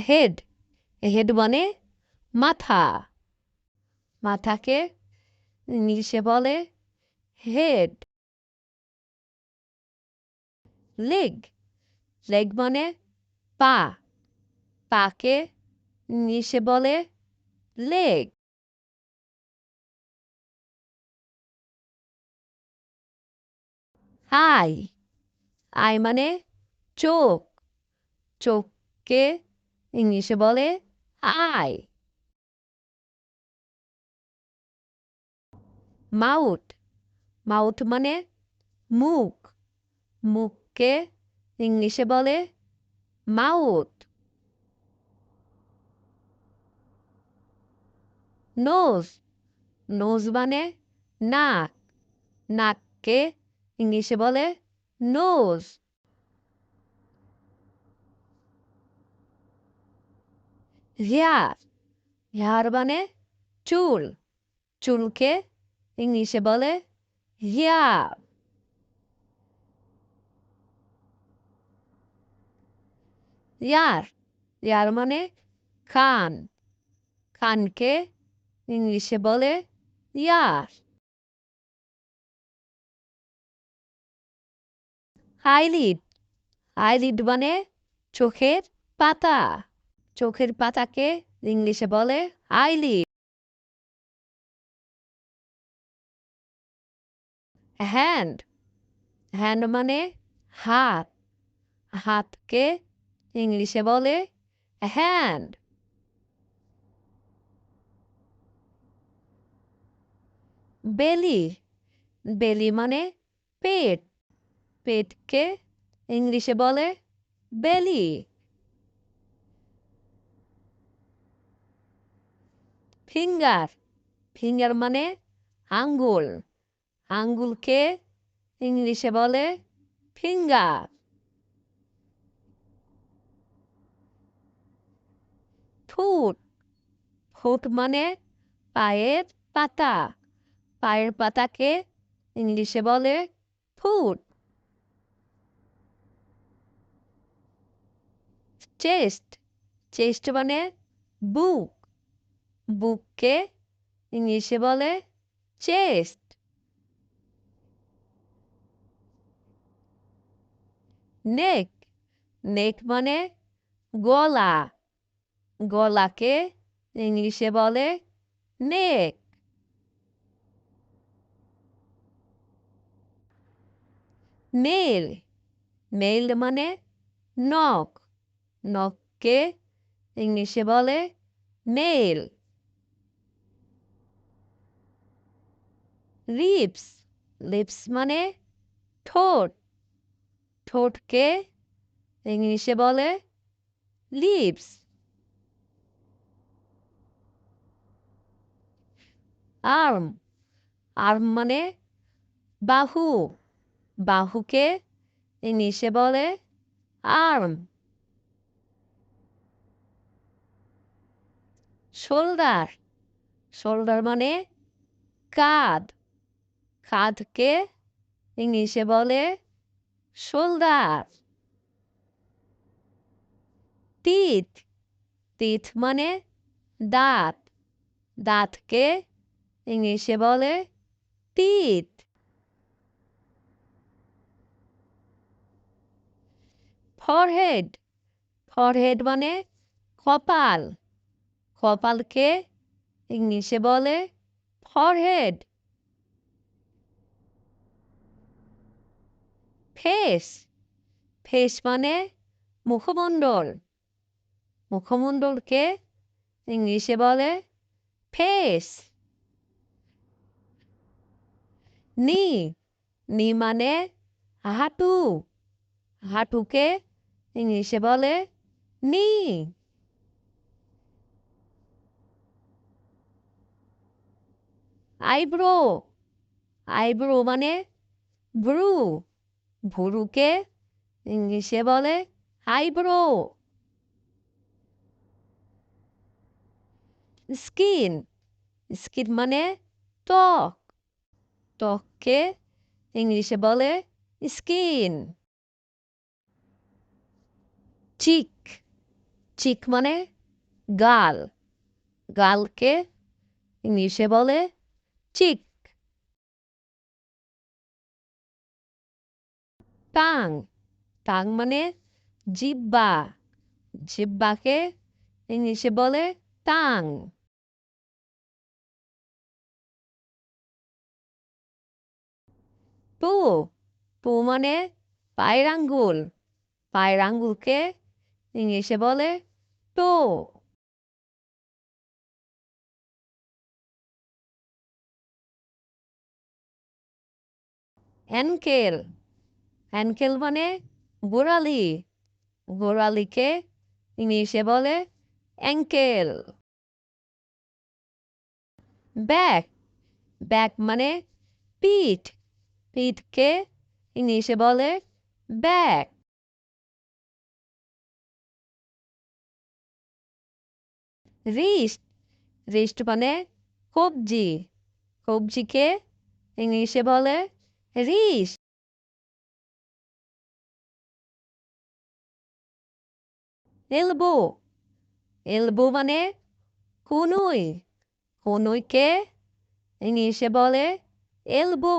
Head head মানে মাথা মাথাকে ইংলিশে বলে হেড লেগ লেগ মানে পা পাকে ইংলিশে বলে লেগ আই আই মানে চোখ চোখকে ইংলিশে বলে আই মাউথ মাউথ মানে মুখ মুখকে ইংলিশে বলে মাউথ নোজ নোজ মানে নাক নাককে ইংলিশে বলে নোজ হেয়ার হেয়ার মানে চুল চুলকে ইংলিশে বলে হেয়ার ইয়ার ইয়ার মানে কান কানকে ইংলিশে বলে ইয়ার আইলিড আইলিড মানে চোখের পাতা চোখের পাতাকে ইংলিশে বলে আইলিড হ্যান্ড হ্যান্ড মানে হাত হাতকে ইংলিশে বলে হ্যান্ড বেলি বেলি মানে পেট পেটকে ইংলিশে বলে বেলি ফিঙ্গার ফিঙ্গার মানে আঙ্গুল আঙ্গুলকে ইংলিশে বলে ফিঙ্গার ফুট ফুট মানে পায়ের পাতা পায়ের পাতাকে ইংলিশে বলে ফুট চেস্ট চেস্ট মানে বুক বুককে ইংলিশে বলে চেস্ট নেক নেক মানে গলা গলাকে ইংলিশে বলে নেক নেল নেল মানে নখ নখকে ইংলিশে বলে নেল লিপস লিপস মানে ঠোঁট ঠোঁটকে ইংলিশে বলে লিপস আর্ম আর্ম মানে বাহু বাহুকে ইংলিশে বলে আর্ম শোল্ডার শোল্ডার মানে কাঁধ কাঁধকে ইংলিশে বলে শোল্ডার টিথ টিথ মানে দাঁত দাঁতকে ইংলিশে বলে টিথ ফরহেড ফরহেড মানে কপাল কপালকে ইংলিশে বলে ফরহেড ফেস ফেস মানে মুখমণ্ডল মুখমণ্ডলকে ইংলিশে বলে ফেস নি নি মানে হাঁটু হাঁটুকে ইংলিশে বলে নি আইব্রো আইব্রো মানে ভ্রু ভ্রুকে ইংলিশে বলে আইব্রো স্কিন স্কিন মানে ত্বক ত্বককে ইংলিশে বলে স্কিন চিক চিক মানে গাল, গালকে ইংলিশে বলে চিক। টাং, টাং মানে জিহ্বা, জিহ্বাকে ইংলিশে বলে টাং। টু, টু মানে পায়ের আঙ্গুল, পায়ের আঙ্গুলকে ইংলিশে বলে টো। অ্যানকেল, অ্যানকেল মানে গোড়ালি, গোড়ালিকে ইংলিশে বলে অ্যাঙ্কেল। ব্যাক, ব্যাক মানে পিঠ, পিঠকে ইংলিশে বলে ব্যাক। রিস্ট, রিস্ট মানে কবজি, কবজিকে ইংলিশে বলে রিস্ট। এলবো, এলবো মানে কনুই, কনুইকে ইংলিশে বলে এলবো।